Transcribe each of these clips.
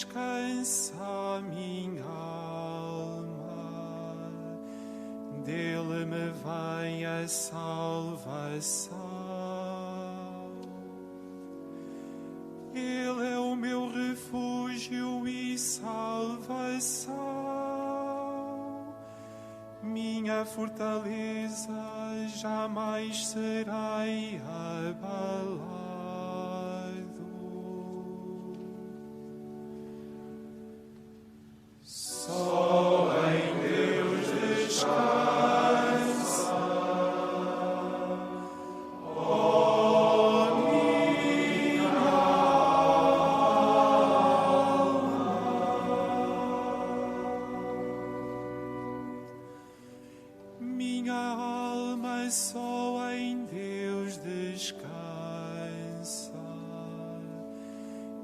descansa a minha alma, dele me vem a salvação. Ele é o meu refúgio e salvação, minha fortaleza, jamais serei abalado. Só em Deus descansa, ó minha alma. Minha alma só em Deus descansa,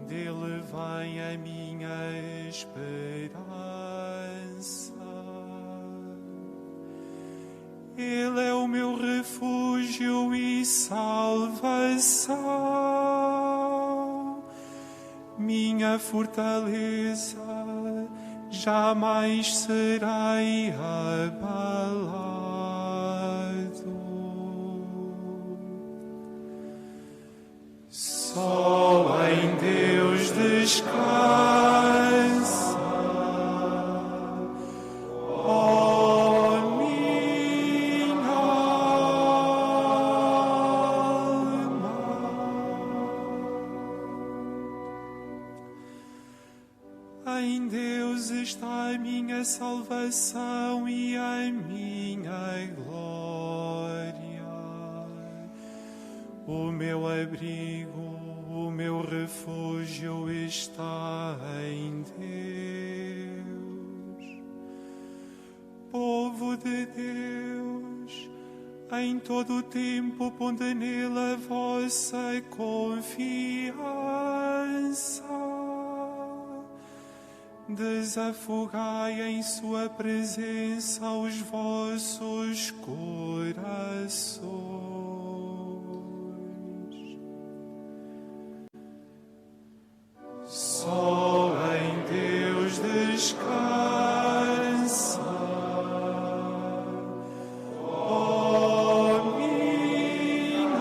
dele vem a minha esperança. Ele é o meu refúgio e salvação, minha fortaleza, jamais serei abalado. Só em Deus descansa, ó minha alma. Em Deus está a minha salvação e a minha glória, o meu abrigo, o meu refúgio está em Deus. Povo de Deus, em todo o tempo ponde nele a vossa confiança. Desafogai em sua presença os vossos corações. Só em Deus descansa, ó minha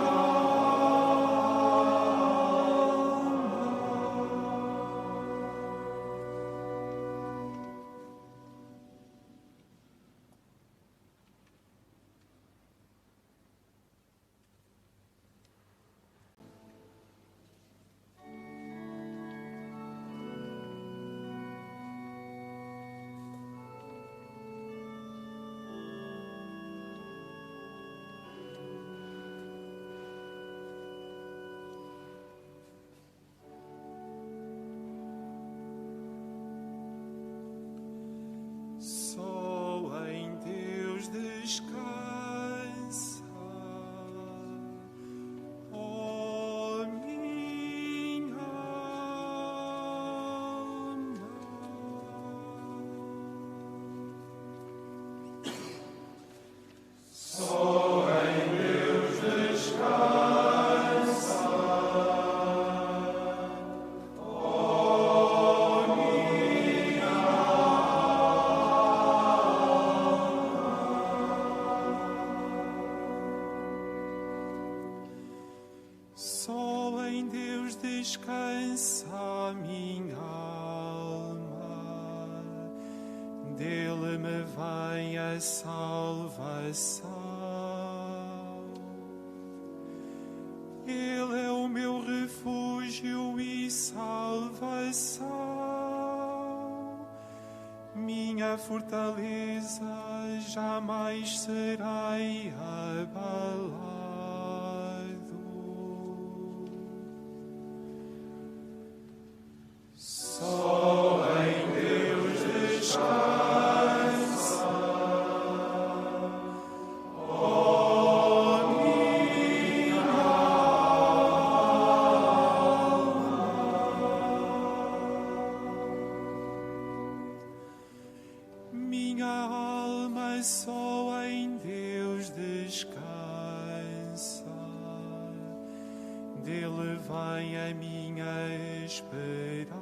só em Deus descansa, ó minha alma. Só em Deus descansa, ó minha Só em Deus descansa a minha alma, dele me vem a salvação. Ele é o meu refúgio e salvação, minha fortaleza, jamais serei abalado. Só em Deus descansa, ó minha alma. Minha alma só em Deus descansa, dele vem a minha esperança.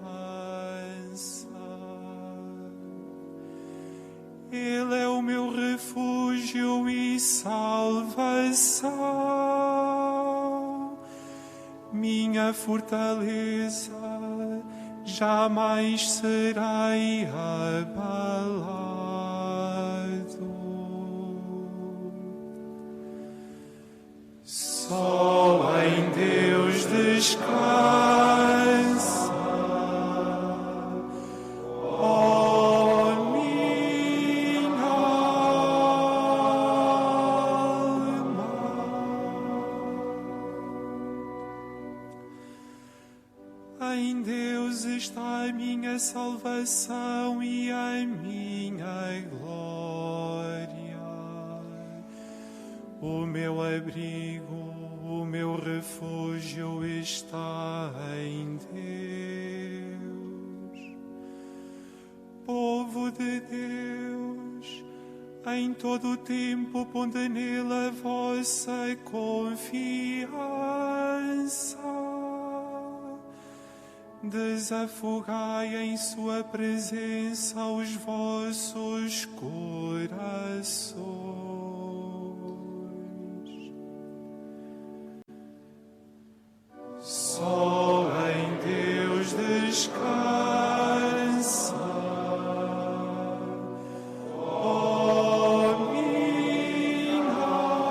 Ele é o meu refúgio e salvação, minha fortaleza, jamais serei abalado. Só em Deus descansa, ó minha alma. Em Deus está a minha salvação e a minha glória. O meu abrigo, o meu refúgio está em Deus. Povo de Deus, em todo o tempo ponde nele a vossa confiança. Desafogai em sua presença os vossos corações. Só em Deus descansa, ó minha alma.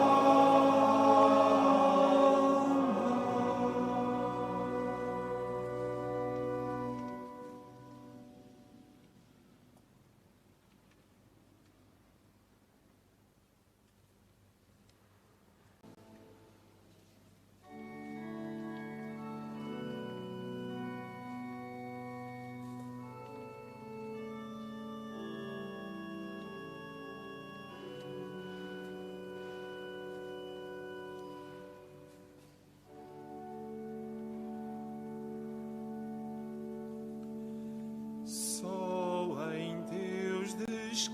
Só em Deus descansa,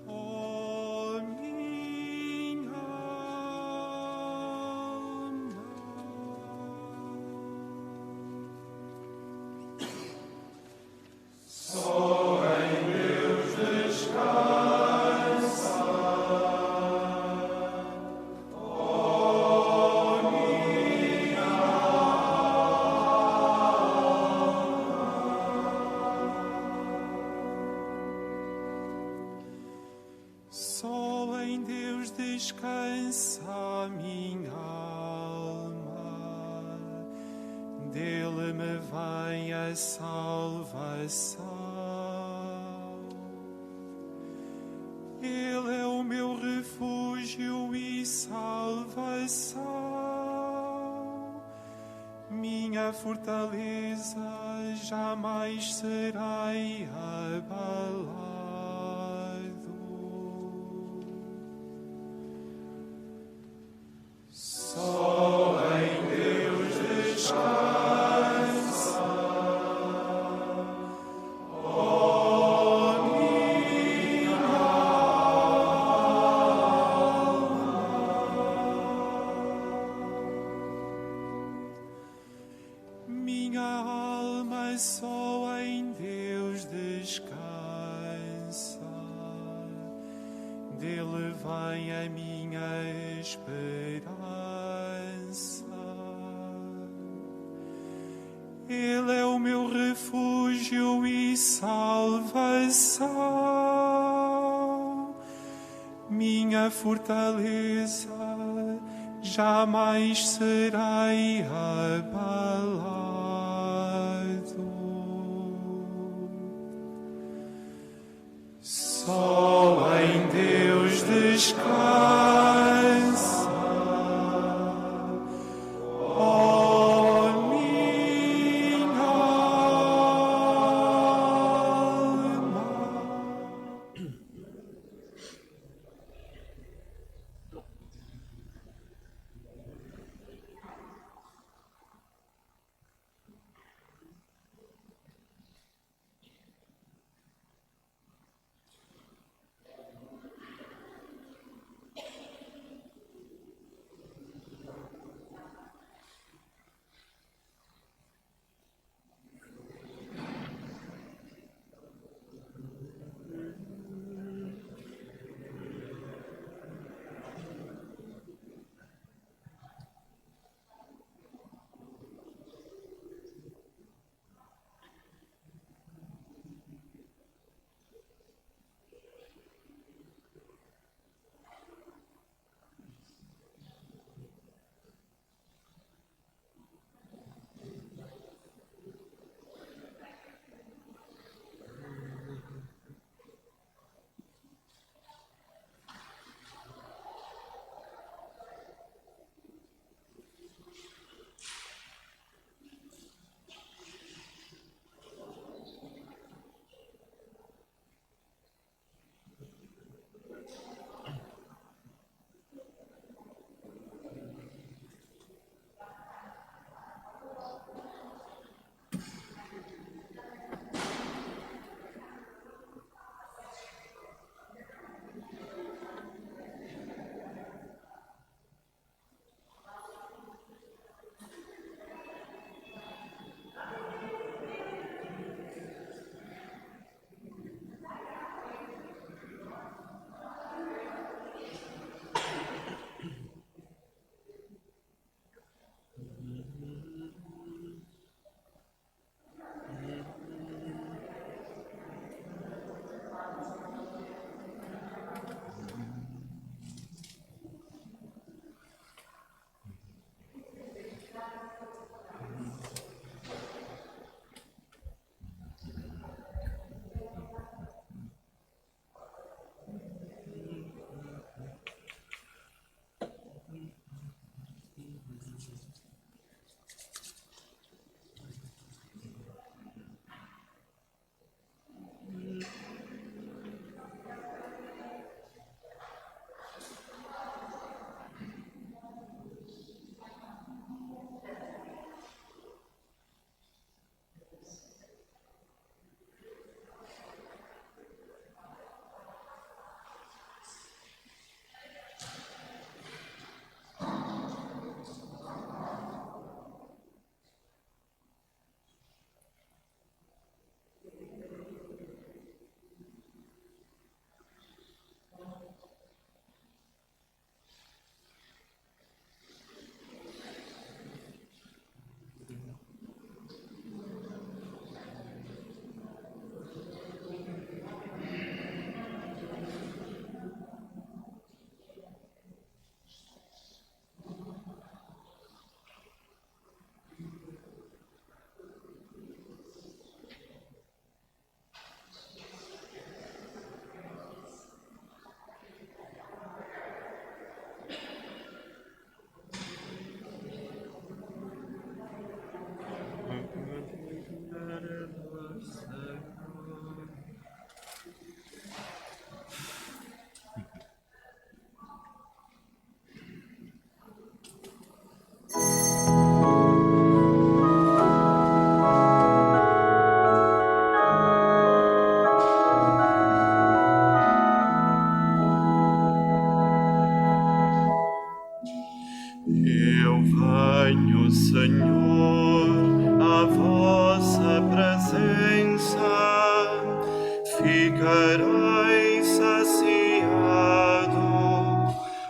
ó minha alma. Só em Deus descansa, ó minha Só em Deus descansa a minha alma, dele me vem a salvação. Ele é o meu refúgio e salvação, minha fortaleza, jamais serei abalado. Só em Deus descansa, ó minha alma. Minha alma só em Deus descansa, dele vem a minha esperança. Ele é o meu refúgio e salvação, minha fortaleza, jamais serei abalado. Só em Deus descansa, ó minha alma. Senhor, à vossa presença, ficarei saciado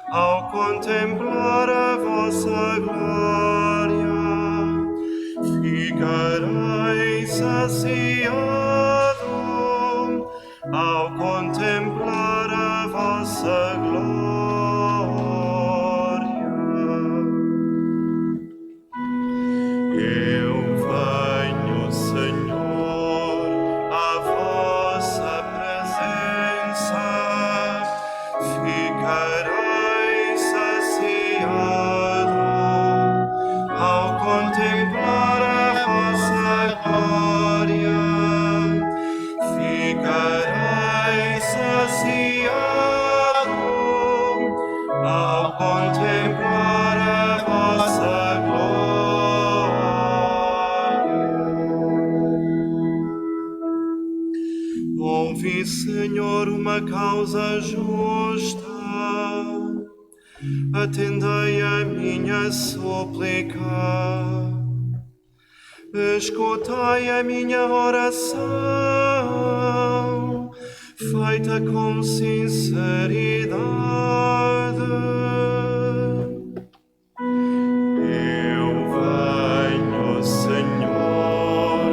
ao contemplar a vossa glória. Ficarei saciado ao contemplar a vossa glória. Eu venho, Senhor, à vossa presença, ficarei saciado ao contemplar a vossa glória. Ficarei saciado ao contemplar a vossa glória. Ouvi, Senhor, uma causa justa, atendei a minha súplica, escutai a minha oração, feita com sinceridade. Eu venho, Senhor,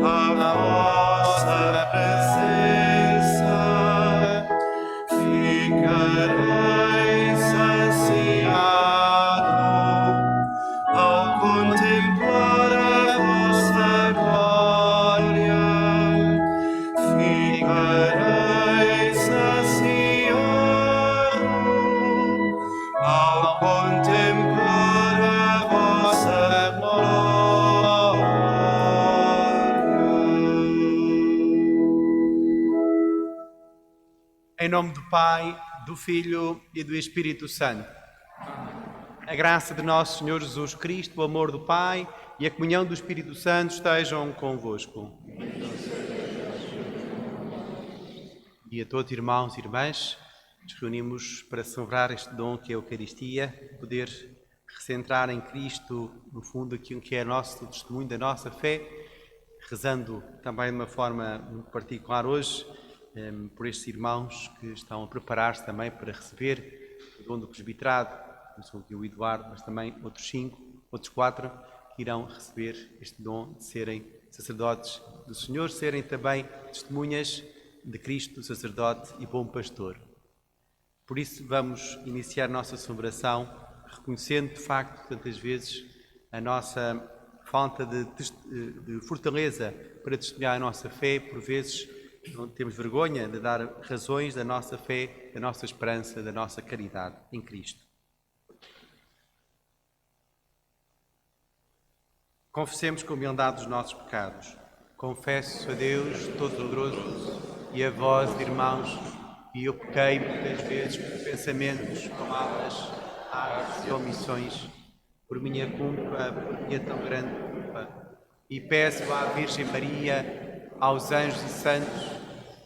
à vossa presença, ficarei saciado ao contemplar a vossa glória. Ficarei saciado ao contemplar a vossa glória. Em nome do Pai, do Filho e do Espírito Santo. A graça de nosso Senhor Jesus Cristo, o amor do Pai e a comunhão do Espírito Santo estejam convosco. E a todos, irmãos e irmãs, nos reunimos para celebrar este dom que é a Eucaristia, poder recentrar em Cristo, no fundo, aquilo que é nosso testemunho da nossa fé, rezando também de uma forma muito particular hoje, por estes irmãos que estão a preparar-se também para receber o dom do presbiterado, não só aqui o Eduardo, mas também outros 4, que irão receber este dom de serem sacerdotes do Senhor, serem também testemunhas de Cristo, sacerdote e bom pastor. Por isso vamos iniciar a nossa celebração reconhecendo de facto tantas vezes a nossa falta de fortaleza para testemunhar a nossa fé. Por vezes não temos vergonha de dar razões da nossa fé, da nossa esperança, da nossa caridade em Cristo. Confessemos com humildade os nossos pecados. Confesso a Deus Todo-Poderoso e a vós, irmãos, e eu pequei muitas vezes por pensamentos, palavras, atos e omissões, por minha culpa, por minha tão grande culpa. E peço à Virgem Maria, aos anjos e santos,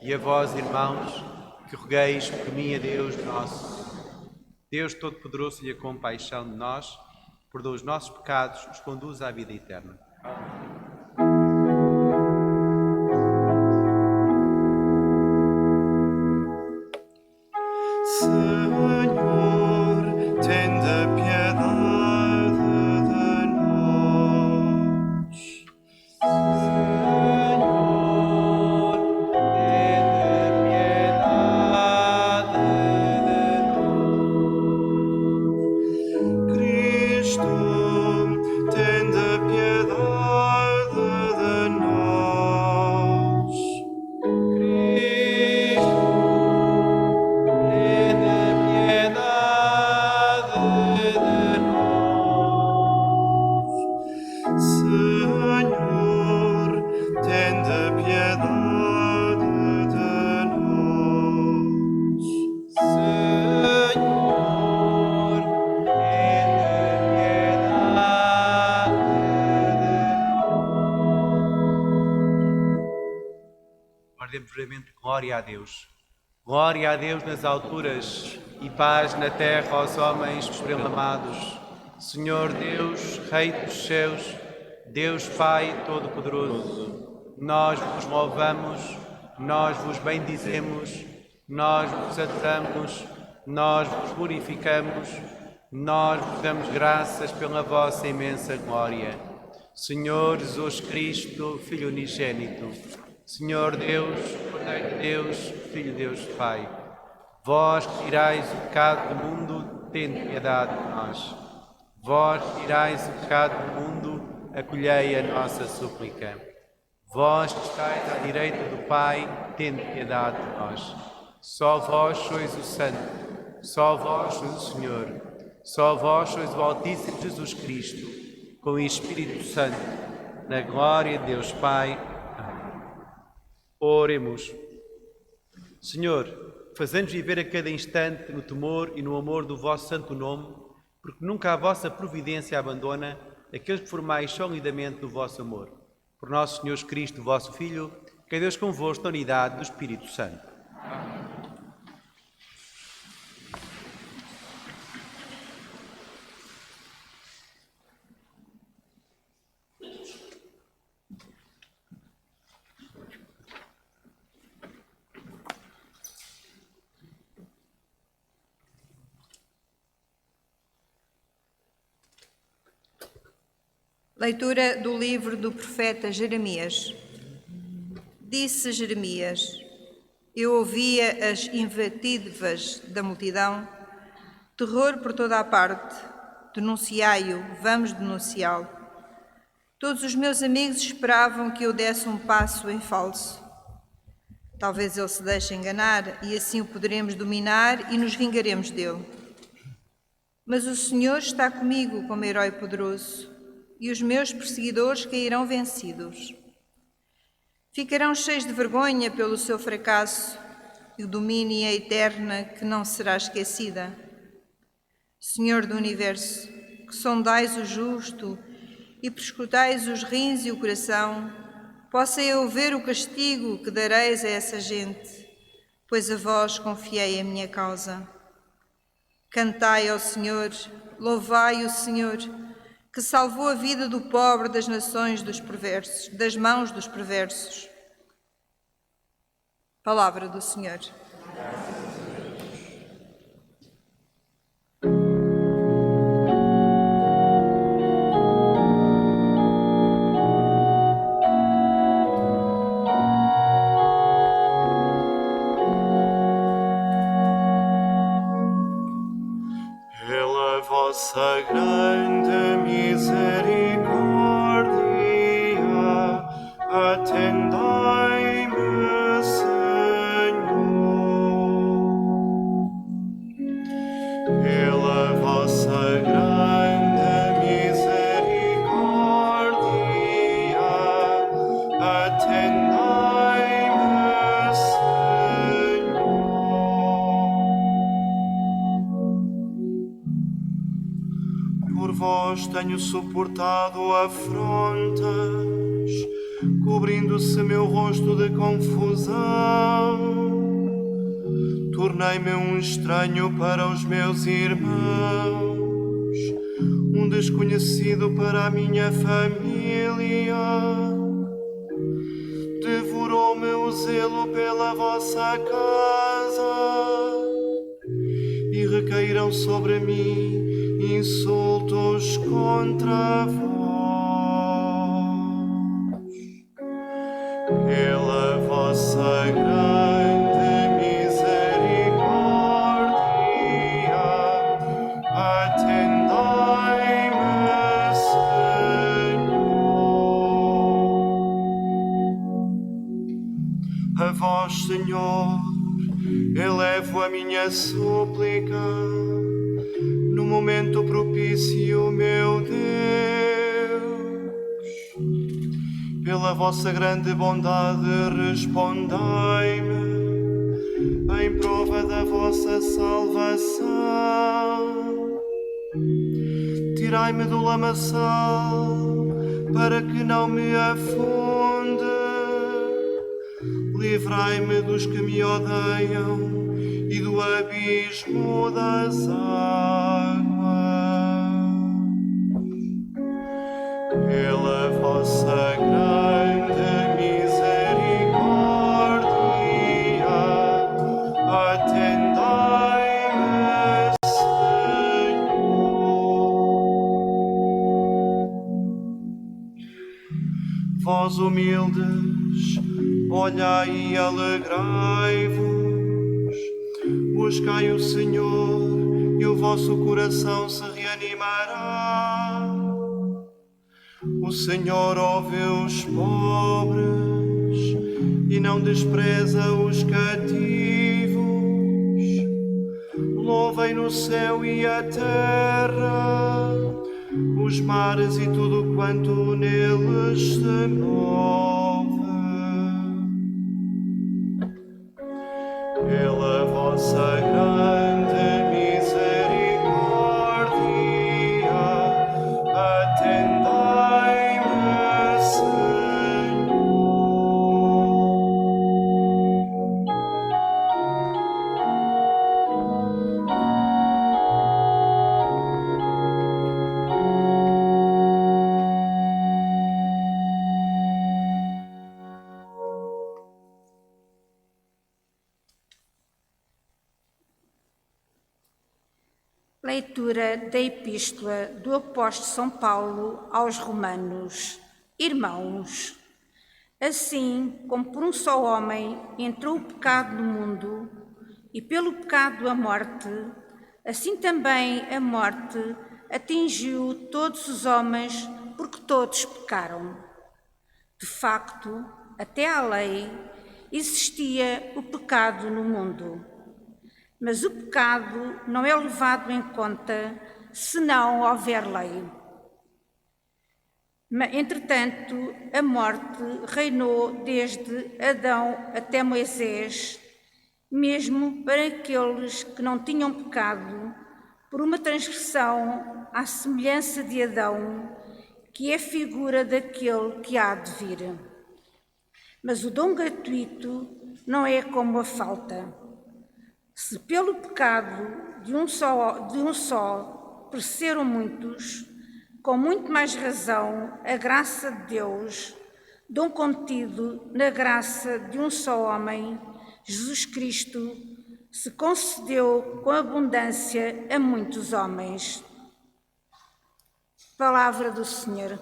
e a vós, irmãos, que rogueis por mim a Deus nosso. Deus Todo-Poderoso e a compaixão de nós, perdoa os nossos pecados, nos conduz à vida eterna. Senhor, tende piedade de nós. Senhor, tende piedade de nós. Cristo, tende piedade de nós. Senhor, tende piedade de nós. Senhor, tende piedade de nós. Guardemos brevemente glória a Deus. Glória a Deus nas alturas e paz na terra aos homens proclamados. Senhor Deus, Rei dos céus, Deus Pai Todo-Poderoso, nós vos louvamos, nós vos bendizemos, nós vos adoramos, nós vos glorificamos, nós vos damos graças pela vossa imensa glória. Senhor Jesus Cristo, Filho unigênito, Senhor Deus, Cordeiro de Deus, Filho de Deus Pai, vós que tirais o pecado do mundo, tende piedade de nós. Vós que tirais o pecado do mundo, acolhei a nossa súplica. Vós que estáis à direita do Pai, tende piedade de nós. Só vós sois o Santo, só vós sois o Senhor, só vós sois o Altíssimo Jesus Cristo, com o Espírito Santo, na glória de Deus Pai. Amém. Oremos. Senhor, fazei-nos viver a cada instante no temor e no amor do vosso santo nome, porque nunca a vossa providência abandona aqueles que formais solidamente do vosso amor. Por nosso Senhor Cristo, vosso Filho, que é Deus convosco na unidade do Espírito Santo. Amém. Leitura do livro do profeta Jeremias. Disse Jeremias: Eu ouvia as invectivas da multidão, terror por toda a parte. Denunciai-o, vamos denunciá-lo. Todos os meus amigos esperavam que eu desse um passo em falso. Talvez ele se deixe enganar e assim o poderemos dominar e nos vingaremos dele. Mas o Senhor está comigo como herói poderoso, e os meus perseguidores cairão vencidos. Ficarão cheios de vergonha pelo seu fracasso, e o domínio é eterna que não será esquecida. Senhor do Universo, que sondais o justo e perscrutais os rins e o coração, possa eu ver o castigo que dareis a essa gente, pois a vós confiei a minha causa. Cantai ao Senhor, louvai o Senhor, que salvou a vida do pobre das nações dos perversos, das mãos dos perversos. Palavra do Senhor. Pela vossa grande misericórdia, atendai-me, Senhor. Pela vossa grande misericórdia, atendai-me, Senhor. Por vós tenho suportado afrontas, cobrindo-se meu rosto de confusão. Tornei-me um estranho para os meus irmãos, um desconhecido para a minha família. Devorou-me o zelo pela vossa casa, e recaíram sobre mim insultos contra vós. Pela vossa grande misericórdia, atendai-me, Senhor. A vós, Senhor, elevo a minha súplica. No momento propício, meu Deus, pela vossa grande bondade, respondei-me em prova da vossa salvação. Tirai-me do lamaçal para que não me afunde. Livrai-me dos que me odeiam e do abismo das águas. vossa grande misericórdia, atendai-me, Senhor. Vós humildes, olhai e alegrai-vos, buscai o Senhor e o vosso coração se reanimará. O Senhor ouve os pobres e não despreza os cativos. Louvem no céu e a terra, os mares e tudo quanto neles se move. Pela vossa grande misericórdia, atendai-me, Senhor. Leitura da Epístola do Apóstolo São Paulo aos Romanos. Irmãos, assim como por um só homem entrou o pecado no mundo, e pelo pecado a morte, assim também a morte atingiu todos os homens, porque todos pecaram. De facto, até à lei existia o pecado no mundo. Mas o pecado não é levado em conta se não houver lei. Entretanto, a morte reinou desde Adão até Moisés, mesmo para aqueles que não tinham pecado, por uma transgressão à semelhança de Adão, que é figura daquele que há de vir. Mas o dom gratuito não é como a falta. Se pelo pecado de um só pereceram muitos, com muito mais razão a graça de Deus, dom contido na graça de um só homem, Jesus Cristo, se concedeu com abundância a muitos homens. Palavra do Senhor.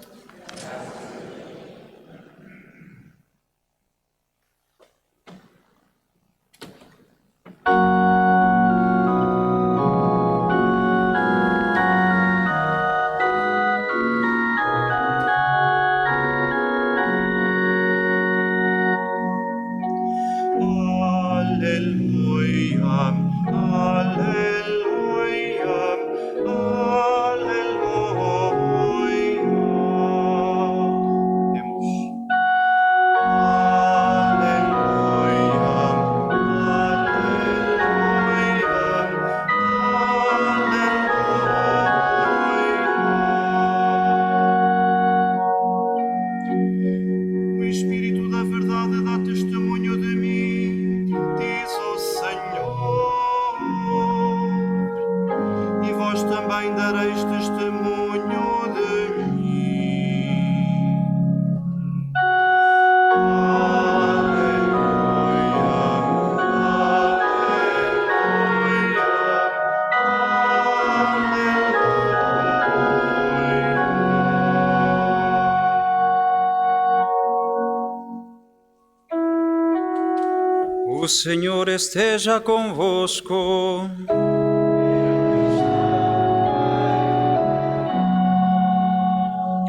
O Senhor esteja convosco.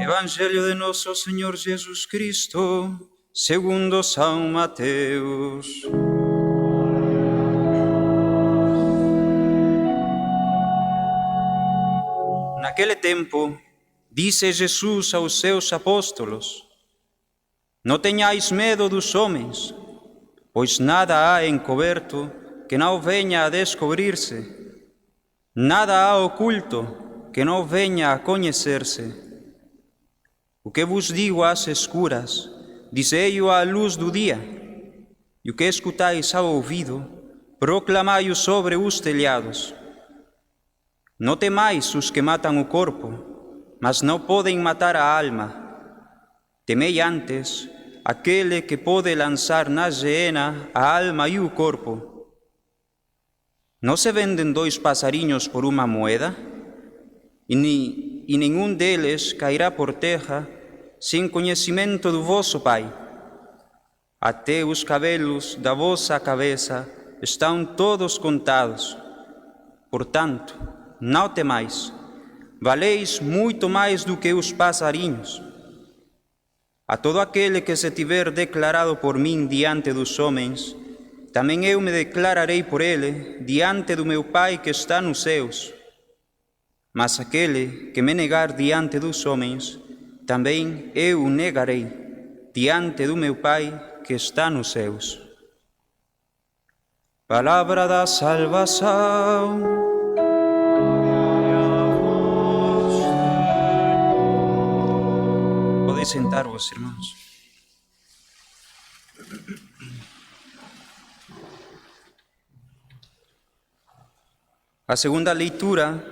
Evangelho de nosso Senhor Jesus Cristo, segundo São Mateus. Naquele tempo, disse Jesus aos seus apóstolos: Não tenhais medo dos homens, pois nada há encoberto que não venha a descobrir-se, nada há oculto que não venha a conhecer-se. O que vos digo às escuras, dizei-o à luz do dia, e o que escutais ao ouvido, proclamai-o sobre os telhados. Não temais os que matam o corpo, mas não podem matar a alma. Temei antes aquele que pode lançar na geena a alma e o corpo. Não se vendem 2 passarinhos por uma moeda? E nenhum deles cairá por terra sem conhecimento do vosso Pai. Até os cabelos da vossa cabeça estão todos contados. Portanto, não temais, valeis muito mais do que os passarinhos. A todo aquele que se tiver declarado por mim diante dos homens, também eu me declararei por ele diante do meu Pai que está nos céus. Mas aquele que me negar diante dos homens, também eu o negarei diante do meu Pai que está nos céus. Palavra da salvação. Podem sentar-vos, irmãos. A segunda leitura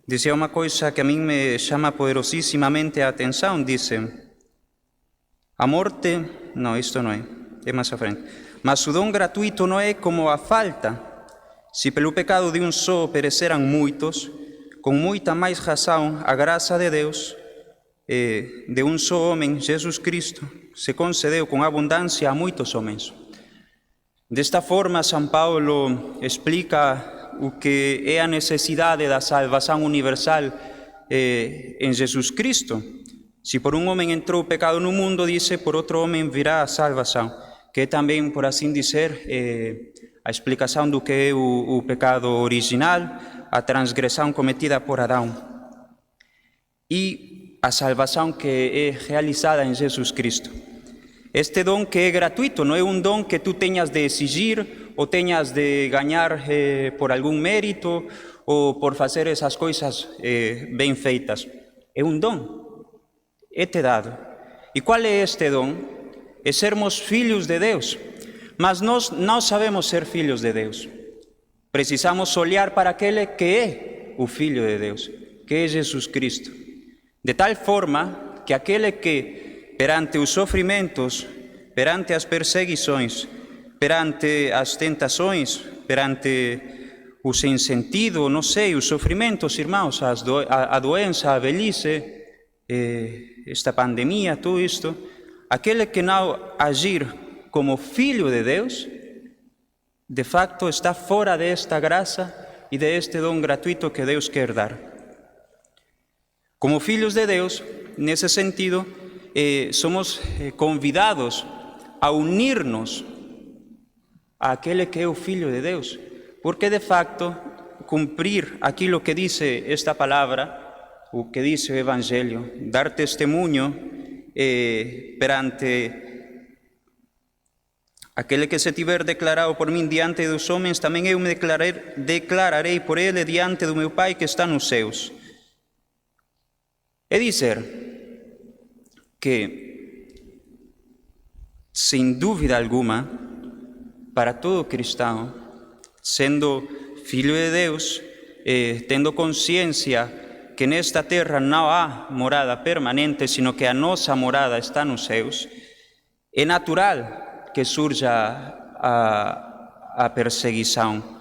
dizia uma coisa que a mim me chama poderosíssimamente a atenção. Diz: a morte, não, isto não é mais à frente. Mas o dom gratuito não é como a falta. Se pelo pecado de um só pereceram muitos, com muita mais razão a graça de Deus, de um só homem, Jesus Cristo, se concedeu com abundância a muitos homens. Desta forma, São Paulo explica o que é a necessidade da salvação universal em Jesus Cristo. Se por um homem entrou o pecado no mundo, diz, por outro homem virá a salvação, que é também, por assim dizer, a explicação do que é o pecado original, a transgressão cometida por Adão, e a salvação que é realizada em Jesus Cristo. Este dom que é gratuito, não é um dom que tu tenhas de exigir ou tenhas de ganhar por algum mérito ou por fazer essas coisas bem feitas. É um dom, é-te dado. E qual é este dom? É sermos filhos de Deus. Mas nós não sabemos ser filhos de Deus. Precisamos olhar para aquele que é o Filho de Deus, que é Jesus Cristo. De tal forma que aquele que, perante os sofrimentos, perante as perseguições, perante as tentações, perante o sensentido, não sei, os sofrimentos, irmãos, a doença, a velhice, esta pandemia, tudo isto, aquele que não agir como filho de Deus, de facto está fora desta graça e deste dom gratuito que Deus quer dar. Como filhos de Deus, nesse sentido, somos convidados a unir-nos àquele que é o Filho de Deus, porque de facto cumprir aquilo que diz esta palavra, o que diz o Evangelho, dar testemunho perante aquele que se tiver declarado por mim diante dos homens, também eu me declararei por ele diante do meu Pai que está nos céus. É dizer que, sem dúvida alguma, para todo cristão, sendo filho de Deus, tendo consciência que nesta terra não há morada permanente, sino que a nossa morada está nos céus, é natural que surja a perseguição.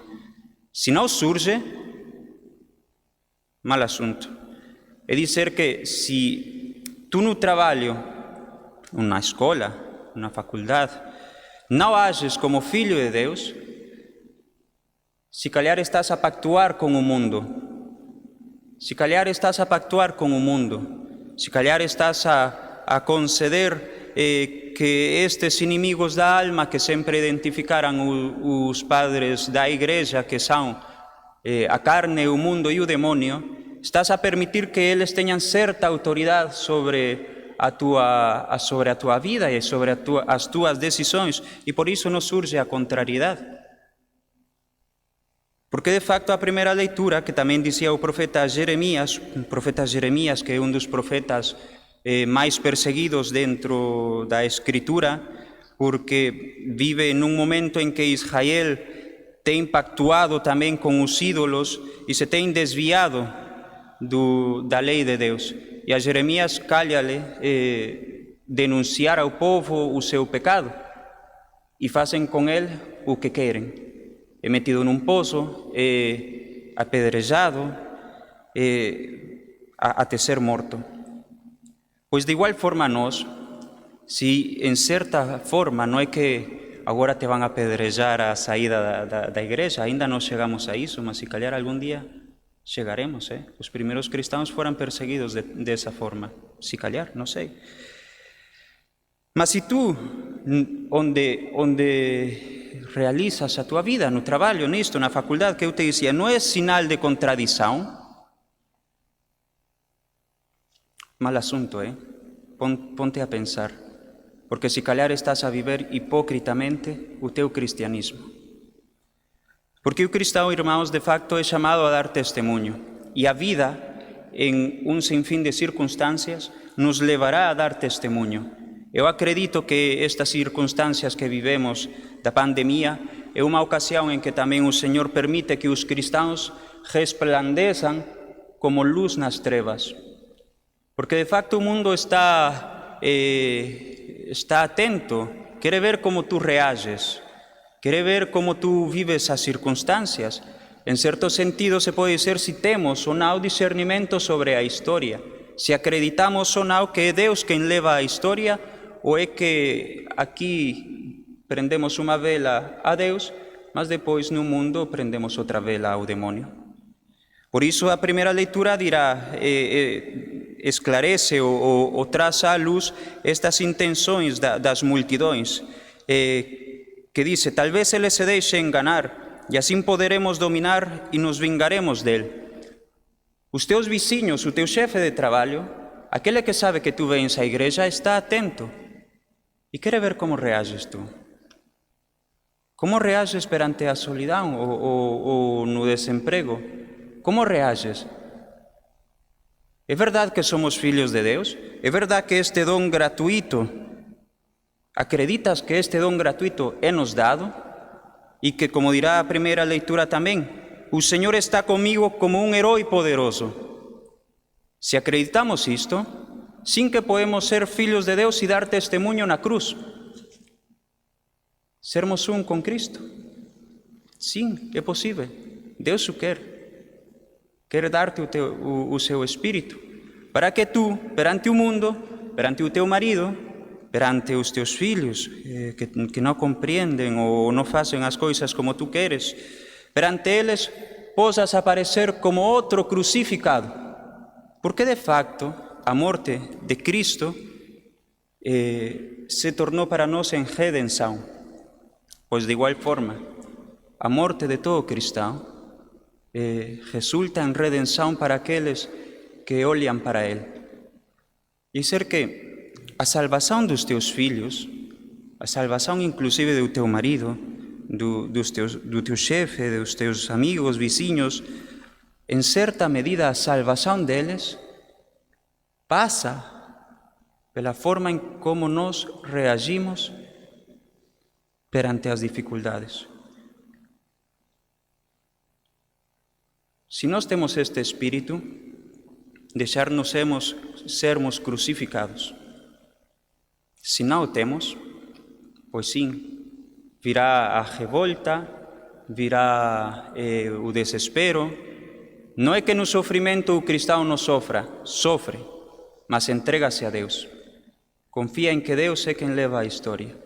Se não surge, mal assunto. É dizer que se tu no trabalho, na escola, na faculdade, não ages como filho de Deus, se calhar estás a pactuar com o mundo. Se calhar estás a pactuar com o mundo. Se calhar estás a conceder que estes inimigos da alma que sempre identificaram os padres da igreja, que são a carne, o mundo e o demônio, estás a permitir que eles tenham certa autoridade sobre a tua vida e sobre as tuas decisões, e por isso não surge a contrariedade. Porque de facto a primeira leitura, que também dizia o profeta Jeremias, que é um dos profetas mais perseguidos dentro da Escritura, porque vive num momento em que Israel tem pactuado também com os ídolos e se tem desviado da lei de Deus. e a Jeremias calha-lhe denunciar ao povo o seu pecado, e fazem com ele o que querem. É metido num poço, é apedrejado, até ser morto. Pois de igual forma nós, se em certa forma não é que agora te vão apedrejar a saída da igreja, ainda não chegamos a isso, mas se calhar algum dia chegaremos. Os primeiros cristãos foram perseguidos dessa forma, se calhar, não sei. Mas se tu, onde realizas a tua vida, no trabalho, nisto, na faculdade, que eu te dizia, não é sinal de contradição, mal assunto, ponte a pensar, porque se calhar estás a viver hipócritamente o teu cristianismo. Porque o cristão, irmãos, de facto é chamado a dar testemunho, e a vida, em um sinfim de circunstâncias, nos levará a dar testemunho. Eu acredito que estas circunstâncias que vivemos da pandemia é uma ocasião em que também o Senhor permite que os cristãos resplandeçam como luz nas trevas. Porque de facto o mundo está atento, quer ver como tu reages, quer ver como tu vives as circunstâncias. Em certo sentido se pode dizer se temos ou não discernimento sobre a história, se acreditamos ou não que é Deus quem leva a história, ou é que aqui prendemos uma vela a Deus, mas depois no mundo prendemos outra vela ao demônio. Por isso a primeira leitura dirá, esclarece ou traz à luz estas intenções das multidões, que diz, talvez ele se deixe enganar, e assim poderemos dominar e nos vingaremos dele. Os teus vizinhos, o teu chefe de trabalho, aquele que sabe que tu vens à igreja, está atento. E quer ver como reages tu? Como reages perante a solidão ou no desemprego? Como reages? É verdade que somos filhos de Deus? É verdade que este dom gratuito, acreditas que este dom gratuito é nos dado? E que, como dirá a primeira leitura também, o Senhor está comigo como um herói poderoso. Se acreditamos isto, sim que podemos ser filhos de Deus e dar testemunho na cruz. Sermos um com Cristo. Sim, é possível. Deus o quer. Quer dar-te o seu Espírito, para que tu, perante o mundo, perante o teu marido, perante os teus filhos, que não compreendem ou não fazem as coisas como tu queres, perante eles, possas aparecer como outro crucificado. Porque, de facto, a morte de Cristo se tornou para nós em redenção. Pois, de igual forma, a morte de todo cristão resulta em redenção para aqueles que olham para Ele. E ser que a salvação dos teus filhos, a salvação inclusive do teu marido, do teu chefe, dos teus amigos, vizinhos, em certa medida a salvação deles passa pela forma em como nós reagimos perante as dificuldades. Se nós temos este espírito, deixar-nos sermos crucificados. Se não o temos, pois sim, virá a revolta, virá o desespero. Não é que no sofrimento o cristão não sofre, mas entrega-se a Deus. Confia em que Deus é quem leva a história.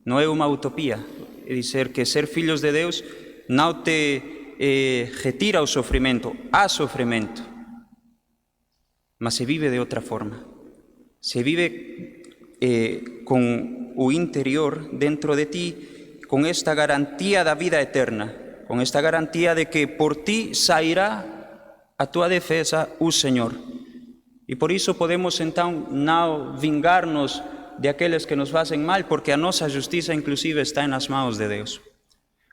Não é uma utopia, é dizer que ser filhos de Deus não te retira o sofrimento, há sofrimento, mas se vive de outra forma. Se vive com o interior dentro de ti, com esta garantia da vida eterna, com esta garantia de que por ti sairá a tua defesa o Senhor. E por isso podemos então não vingar-nos de aqueles que nos fazem mal, porque a nossa justiça inclusive está nas mãos de Deus.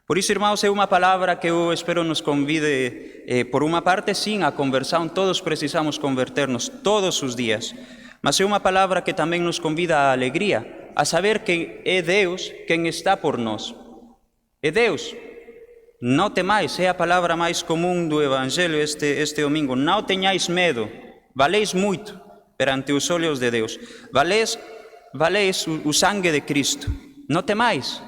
Por isso, irmãos, é uma palavra que eu espero nos convide, por uma parte, sim, à conversão. Todos precisamos converter-nos todos os dias. Mas é uma palavra que também nos convida à alegria, a saber que é Deus quem está por nós. É Deus. Não temais, é a palavra mais comum do Evangelho este domingo. Não tenhais medo, valeis muito perante os olhos de Deus. Valeis o sangue de Cristo. Não temais.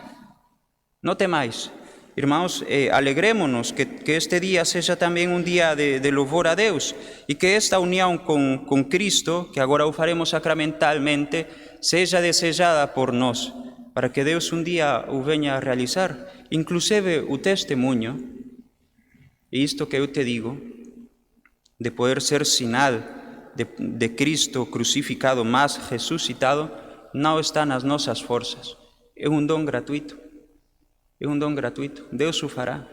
Não temais. Irmãos, alegremos-nos que este dia seja também um dia de louvor a Deus e que esta união com Cristo, que agora o faremos sacramentalmente, seja desejada por nós, para que Deus um dia o venha a realizar. Inclusive o testemunho, e isto que eu te digo, de poder ser sinal de Cristo crucificado mas ressuscitado, não está nas nossas forças. É um dom gratuito. É um dom gratuito. Deus o fará.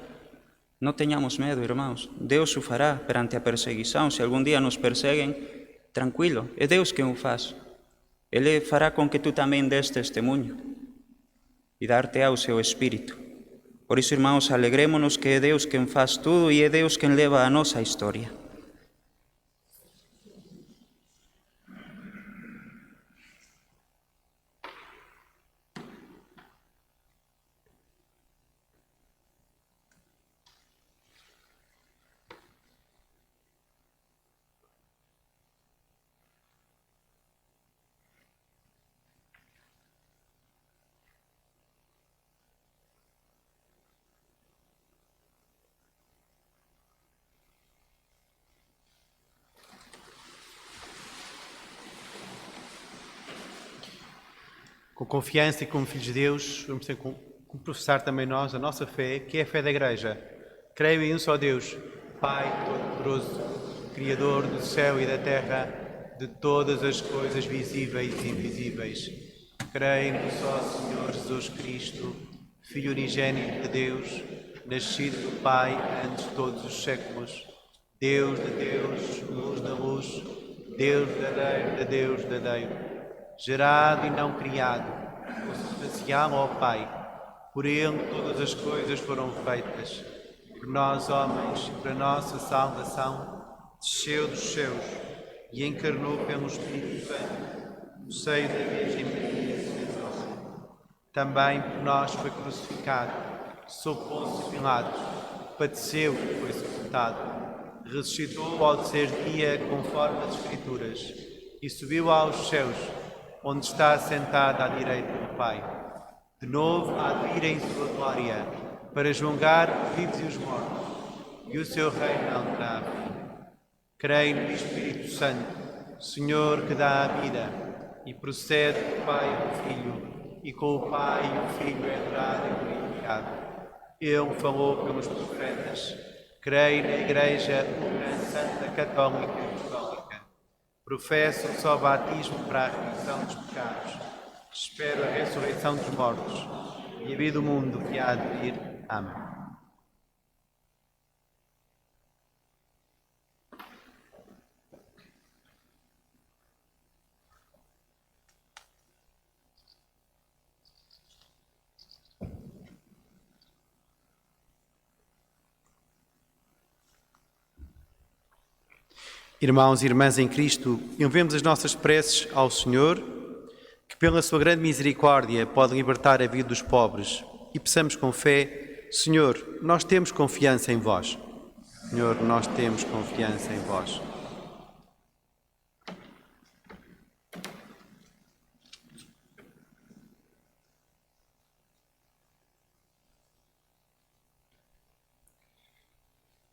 Não tenhamos medo, irmãos. Deus o fará perante a perseguição. Se algum dia nos perseguem, tranquilo. É Deus quem o faz. Ele fará com que tu também des testemunho e dar-te ao seu Espírito. Por isso, irmãos, alegremos-nos que é Deus quem faz tudo e é Deus quem leva a nossa história. Com confiança e como filhos de Deus, vamos ter que professar também nós a nossa fé, que é a fé da Igreja. Creio em um só Deus, Pai Todo-Poderoso, Criador do céu e da terra, de todas as coisas visíveis e invisíveis. Creio no só Senhor Jesus Cristo, Filho unigênito de Deus, nascido do Pai antes de todos os séculos, Deus de Deus, luz da luz, Deus verdadeiro de Deus verdadeiro, gerado e não criado, consubstancial ao Pai. Por Ele todas as coisas foram feitas. Por nós, homens, e para nossa salvação, desceu dos céus e encarnou pelo Espírito Santo no seio da Virgem Maria. Também por nós foi crucificado, sob Pôncio Pilatos, padeceu e foi sepultado. Ressuscitou ao terceiro dia, conforme as Escrituras, e subiu aos céus, onde está sentado à direita do Pai. De novo há de vir em sua glória, para julgar os vivos e os mortos, e o seu reino não terá fim. Creio no Espírito Santo, Senhor que dá a vida, e procede do Pai e do Filho, e com o Pai e o Filho é adorado e glorificado. Ele falou pelos profetas. Creio na Igreja Santa Católica e Apostólica. Professo o só batismo para a remissão dos pecados. Espero a ressurreição dos mortos e a vida do mundo que há de vir. Amém. Irmãos e irmãs em Cristo, enviamos as nossas preces ao Senhor, que pela sua grande misericórdia pode libertar a vida dos pobres, e peçamos com fé: Senhor, nós temos confiança em vós. Senhor, nós temos confiança em vós.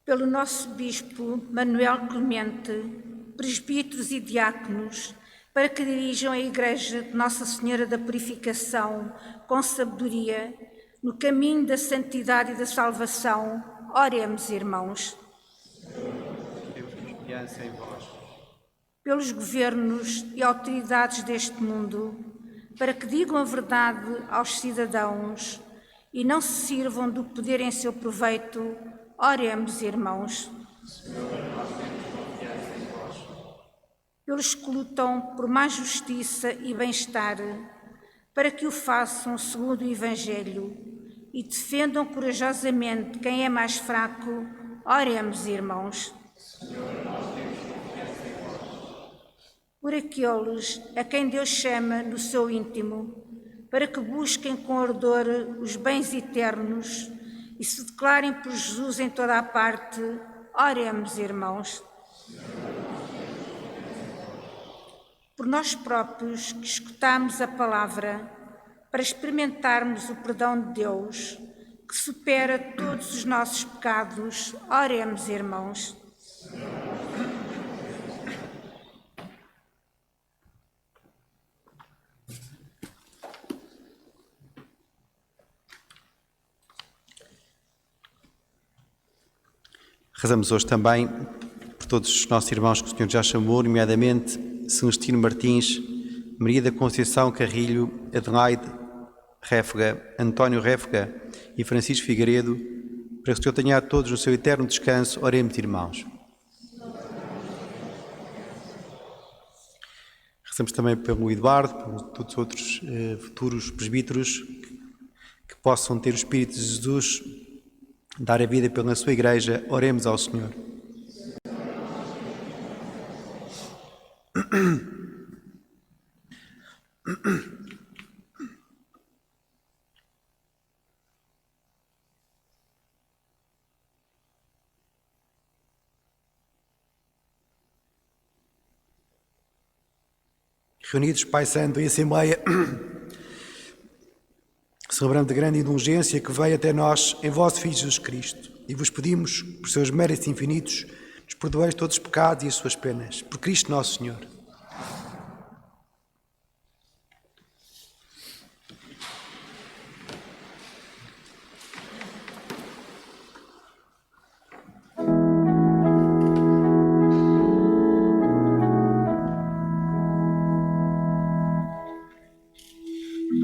Pelo nosso Bispo Manuel Clemente, presbíteros e diáconos, para que dirijam a Igreja de Nossa Senhora da Purificação com sabedoria, no caminho da santidade e da salvação, oremos, irmãos. Temos confiança em vós. Pelos governos e autoridades deste mundo, para que digam a verdade aos cidadãos e não se sirvam do poder em seu proveito, oremos, irmãos. Pelos que lutam por mais justiça e bem-estar, para que o façam segundo o Evangelho e defendam corajosamente quem é mais fraco, oremos, irmãos. Por aqueles a quem Deus chama no seu íntimo, para que busquem com ardor os bens eternos e se declarem por Jesus em toda a parte, oremos, irmãos. por nós próprios que escutamos a palavra, para experimentarmos o perdão de Deus, que supera todos os nossos pecados. Oremos, irmãos. Rezamos hoje também por todos os nossos irmãos que o Senhor já chamou, nomeadamente Celestino Martins, Maria da Conceição Carrilho, Adelaide Réfega, António Réfega e Francisco Figueiredo, para que o Senhor tenha a todos no seu eterno descanso. Oremos, irmãos. Rezamos também pelo Eduardo, por todos os outros futuros presbíteros que possam ter o Espírito de Jesus, dar a vida pela sua Igreja. Oremos ao Senhor. Reunidos, Pai Santo, em Assembleia, celebrando a grande indulgência que veio até nós em vosso Filho Jesus Cristo, e vos pedimos, por seus méritos infinitos, nos perdoeis todos os pecados e as suas penas. Por Cristo nosso Senhor.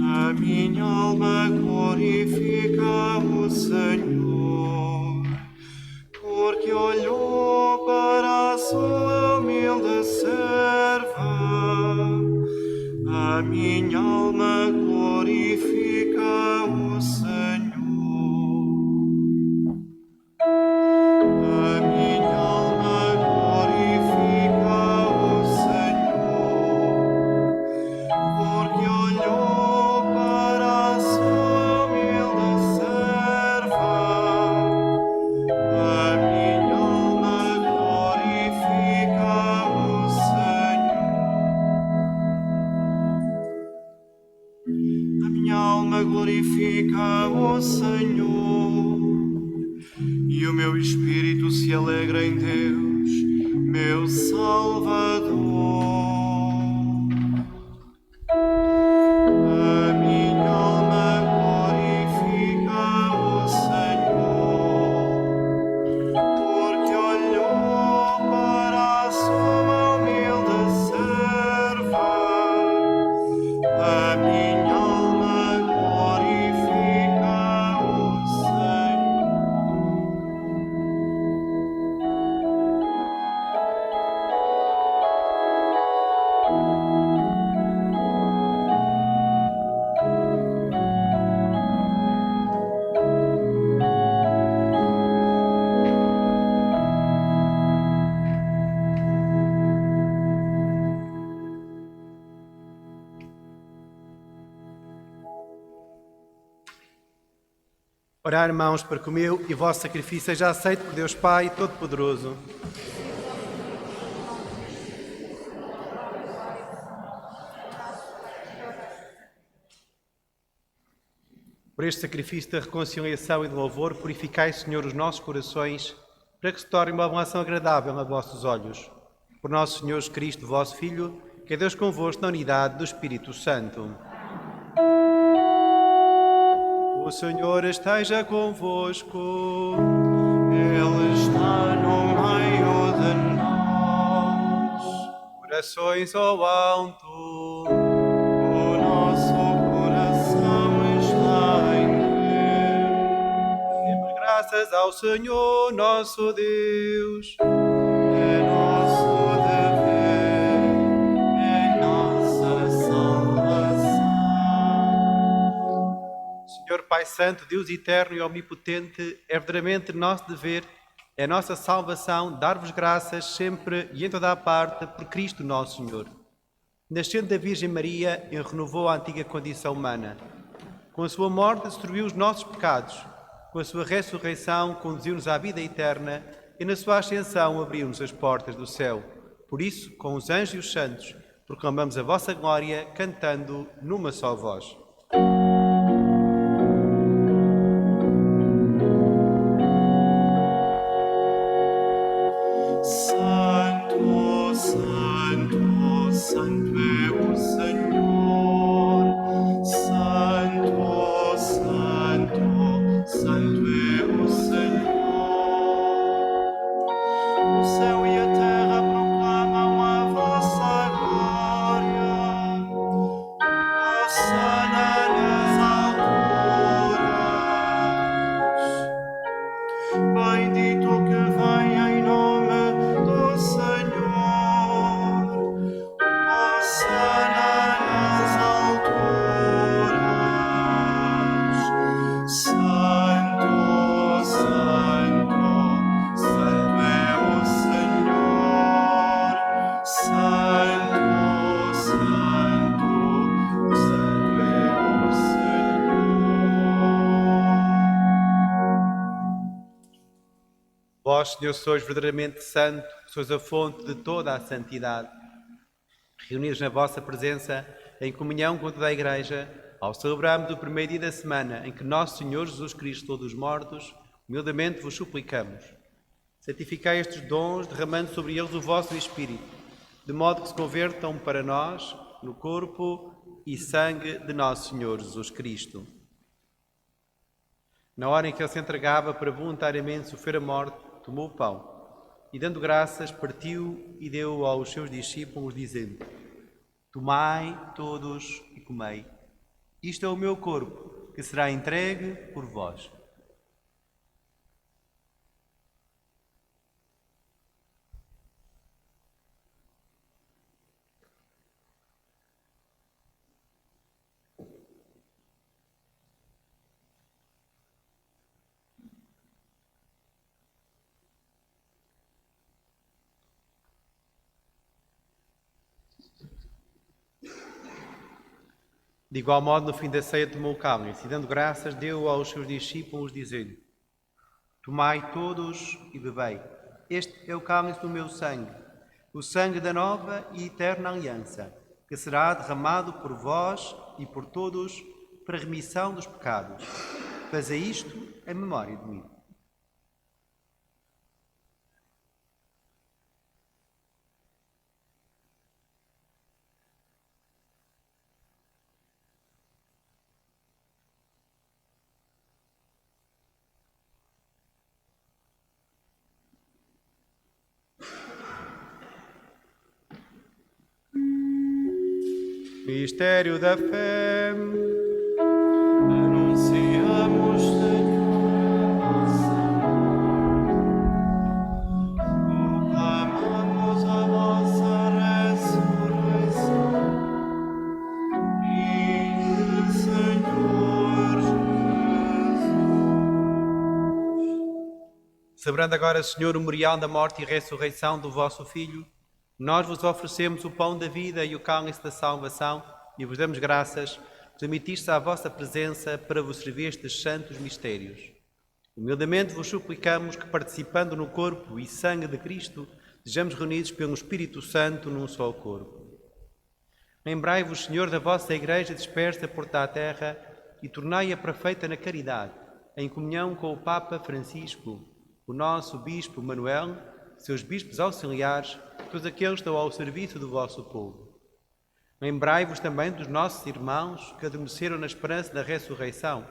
A minha alma glorifica o Senhor, porque olhou para a sua humilde serva. A minha alma glorifica o Senhor. A minha alma glorifica o Senhor, porque olhou para a sua humilde serva. A minha alma glorifica o Senhor. A minha alma glorifica o Senhor, e o meu espírito se alegra em Deus, meu Salvador. A minha alma glorifica o Senhor, porque olhou para a sua humilde serva. A minha alma glorifica o Senhor. Orar, irmãos, para que o meu e o vosso sacrifício seja aceito por Deus Pai Todo-Poderoso. Por este sacrifício da reconciliação e do louvor, purificai, Senhor, os nossos corações, para que se torne uma relação agradável a vossos olhos. Por nosso Senhor Jesus Cristo, vosso Filho, que é Deus convosco na unidade do Espírito Santo. O Senhor esteja convosco. Ele está no meio de nós. Corações ao alto. O nosso coração está em Deus. Demos graças ao Senhor, nosso Deus. É nosso dever, é nossa salvação. Senhor Pai Santo, Deus eterno e omnipotente, é verdadeiramente nosso dever, é nossa salvação, dar-vos graças sempre e em toda a parte por Cristo nosso Senhor. Nascendo da Virgem Maria, ele renovou a antiga condição humana. Com a sua morte destruiu os nossos pecados, com a sua ressurreição conduziu-nos à vida eterna e na sua ascensão abriu-nos as portas do céu. Por isso, com os anjos e os santos, proclamamos a vossa glória, cantando numa só voz. Santo, Santo, Santo é o Senhor. Santo, Santo, Santo é o Senhor. O céu e a terra proclamam a vossa glória. Hosana nas alturas. Bendito que vem em nome do Senhor. Hosana nas alturas. Santo, Santo, Santo é o Senhor. Santo, Santo, Santo é o Senhor. Vós, Senhor, sois verdadeiramente santo, sois a fonte de toda a santidade. Reunidos na vossa presença, em comunhão com toda a Igreja, ao celebrarmos o primeiro dia da semana em que nosso Senhor Jesus Cristo ressuscitou dos mortos, humildemente vos suplicamos. Santificai estes dons, derramando sobre eles o vosso Espírito, de modo que se convertam para nós no corpo e sangue de nosso Senhor Jesus Cristo. Na hora em que ele se entregava para voluntariamente sofrer a morte, tomou o pão e, dando graças, partiu e deu aos seus discípulos, dizendo: Tomai todos e comei. Isto é o meu corpo, que será entregue por vós. De igual modo, no fim da ceia, tomou o cálice e, dando graças, deu aos seus discípulos, dizendo: Tomai todos e bebei. Este é o cálice do meu sangue, o sangue da nova e eterna aliança, que será derramado por vós e por todos para a remissão dos pecados. Fazei isto em memória de mim. Mistério da fé. Anunciamos, Senhor, a vossa morte. Proclamamos a vossa ressurreição. Vinde, Senhor Jesus. Celebrando agora, Senhor, o memorial da morte e ressurreição do vosso Filho, nós vos oferecemos o pão da vida e o cálice da salvação e vos damos graças, que admitiste à vossa presença para vos servir estes santos mistérios. Humildemente vos suplicamos que, participando no corpo e sangue de Cristo, sejamos reunidos pelo Espírito Santo num só corpo. Lembrai-vos, Senhor, da vossa Igreja dispersa por toda a terra e tornai-a perfeita na caridade, em comunhão com o Papa Francisco, o nosso Bispo Manuel, seus bispos auxiliares, todos aqueles que estão ao serviço do vosso povo. Lembrai-vos também dos nossos irmãos que adormeceram na esperança da ressurreição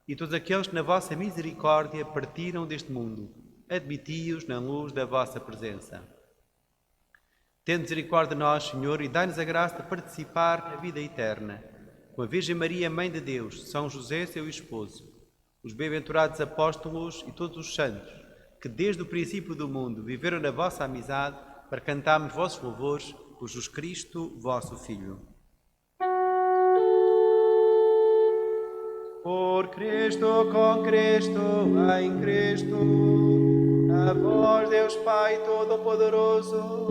e todos aqueles que na vossa misericórdia partiram deste mundo. Admiti-os na luz da vossa presença. Tende misericórdia de nós, Senhor, e dai-nos a graça de participar na vida eterna. Com a Virgem Maria, Mãe de Deus, São José, seu esposo, os bem-aventurados apóstolos e todos os santos, que desde o princípio do mundo viveram na vossa amizade, para cantarmos vossos louvores por Jesus Cristo, vosso Filho. Por Cristo, com Cristo, em Cristo, a vós, Deus Pai Todo-Poderoso,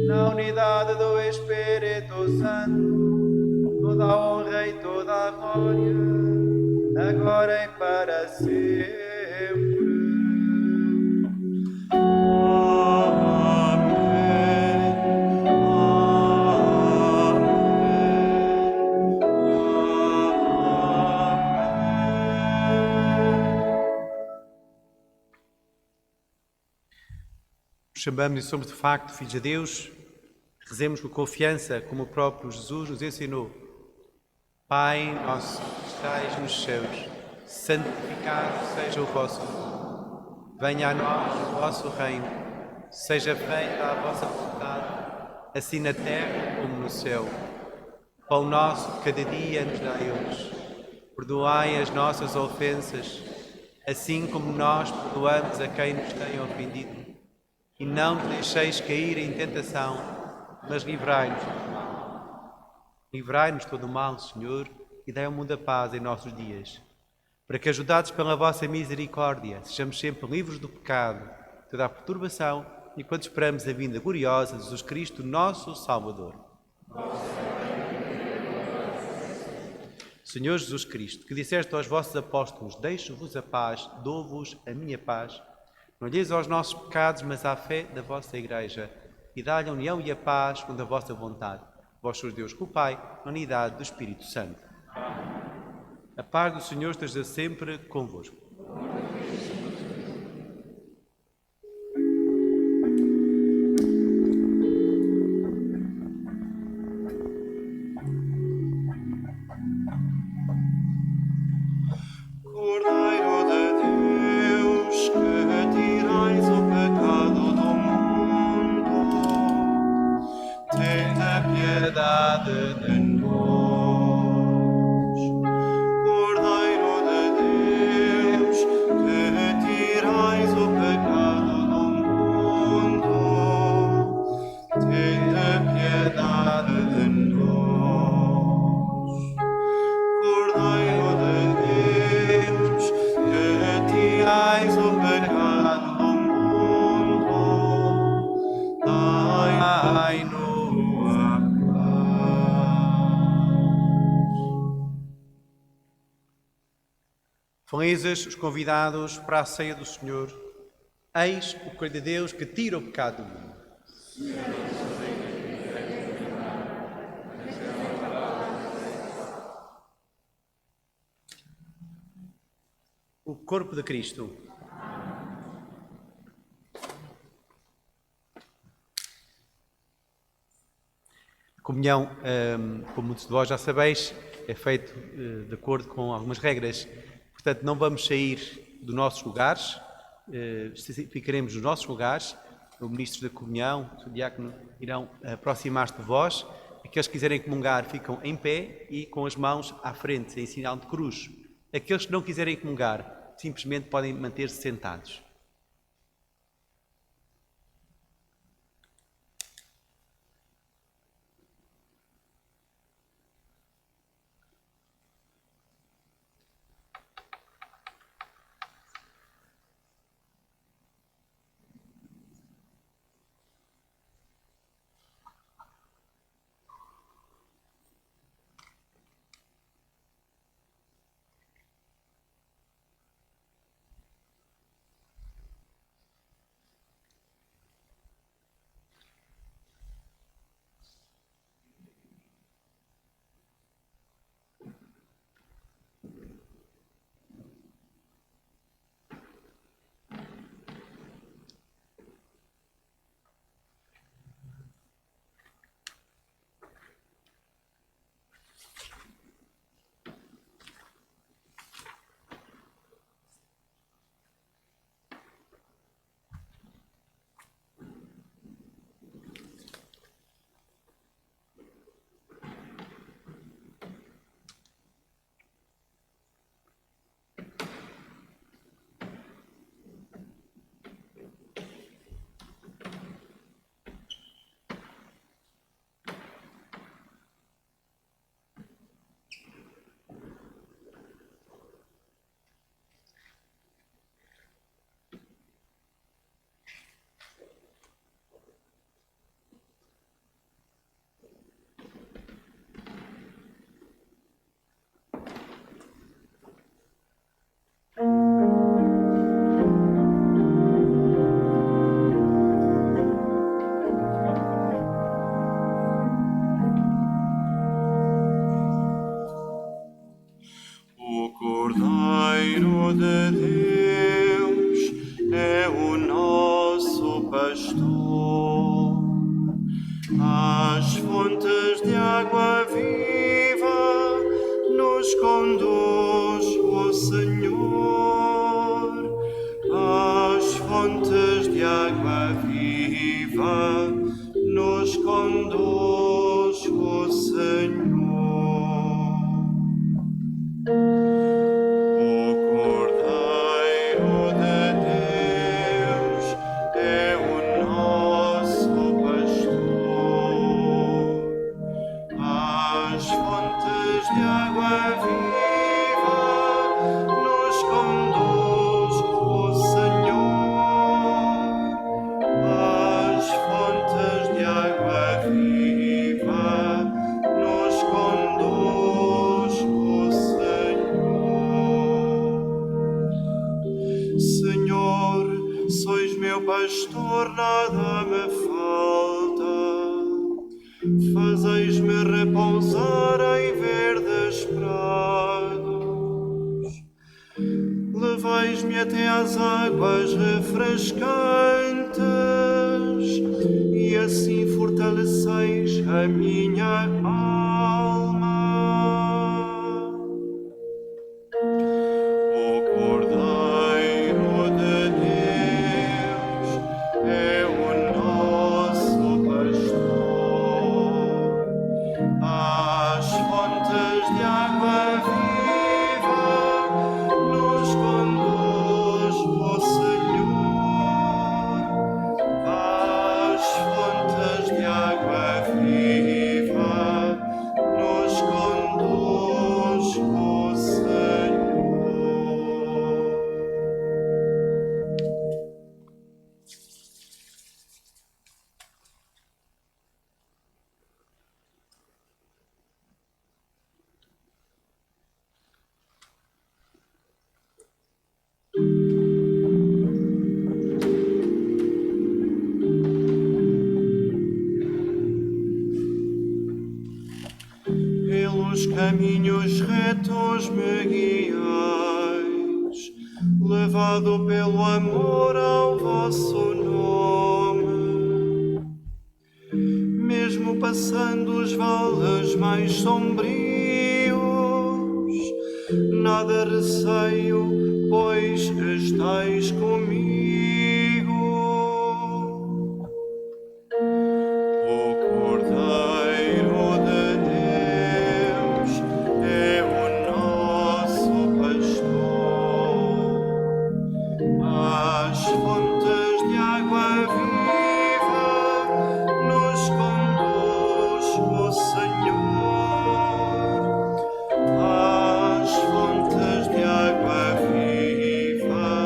na unidade do Espírito Santo, toda a honra e toda a glória, agora e para sempre. Amém. chamamos e somos de facto filhos de Deus, rezemos com confiança, como o próprio Jesus nos ensinou. Pai nosso que estais nos céus, santificado seja o vosso nome. Venha a nós o vosso reino, seja feita a vossa vontade, assim na terra como no céu. Pão nosso de cada dia nos dai hoje. Perdoai as nossas ofensas, assim como nós perdoamos a quem nos tem ofendido. E não nos deixeis cair em tentação, mas livrai-nos do mal. Livrai-nos de todo o mal, Senhor, e dai ao mundo a paz em nossos dias. Para que, ajudados pela vossa misericórdia, sejamos sempre livres do pecado, de toda a perturbação, enquanto esperamos a vinda gloriosa de Jesus Cristo, nosso Salvador. Senhor Jesus Cristo, que disseste aos vossos apóstolos: deixo-vos a paz, dou-vos a minha paz. Não olheis aos nossos pecados, mas à fé da vossa Igreja, e dá-lhe a união e a paz segundo a vossa vontade. Vós sois Deus com o Pai, na unidade do Espírito Santo. A paz do Senhor esteja sempre convosco. Cordeiro de Deus, que tirais o pecado do mundo, tende piedade de nós. Cordeiro de Deus, que tirais o pecado do mundo, tende piedade de nós. Cordeiro de Deus, que tirais o pecado do mundo, dai-nos a paz. Felizes os convidados para a ceia do Senhor. Eis o Cordeiro de Deus que tira o pecado do mundo. O corpo de Cristo. A comunhão, como muitos de vós já sabeis, é feito de acordo com algumas regras. Portanto, não vamos sair dos nossos lugares, ficaremos nos nossos lugares. O ministro da comunhão, o diácono, irão aproximar-se de vós. Aqueles que quiserem comungar ficam em pé e com as mãos à frente, em sinal de cruz. Aqueles que não quiserem comungar, simplesmente podem manter-se sentados. conduz o Senhor. O Cordeiro de Deus é o nosso pastor. As fontes de água viva nos conduz o Senhor. As fontes de água viva nos conduz o Senhor. Senhor, sois meu pastor, nada me falta. Fazeis-me repousar em verdes prados. Levais-me até às águas refrescantes e assim fortaleceis a minha alma. O Cordeiro de Deus é o nosso pastor. As fontes de água viva nos conduz o Senhor. As fontes de água viva nos conduz o Senhor. Pelos caminhos retos me guiais, levado pelo amor ao vosso nome. Mesmo passando os vales mais sombrios, nada receio, pois estais comigo. O Cordeiro de Deus é o nosso pastor. As fontes de água viva nos conduz o Senhor. As fontes de água viva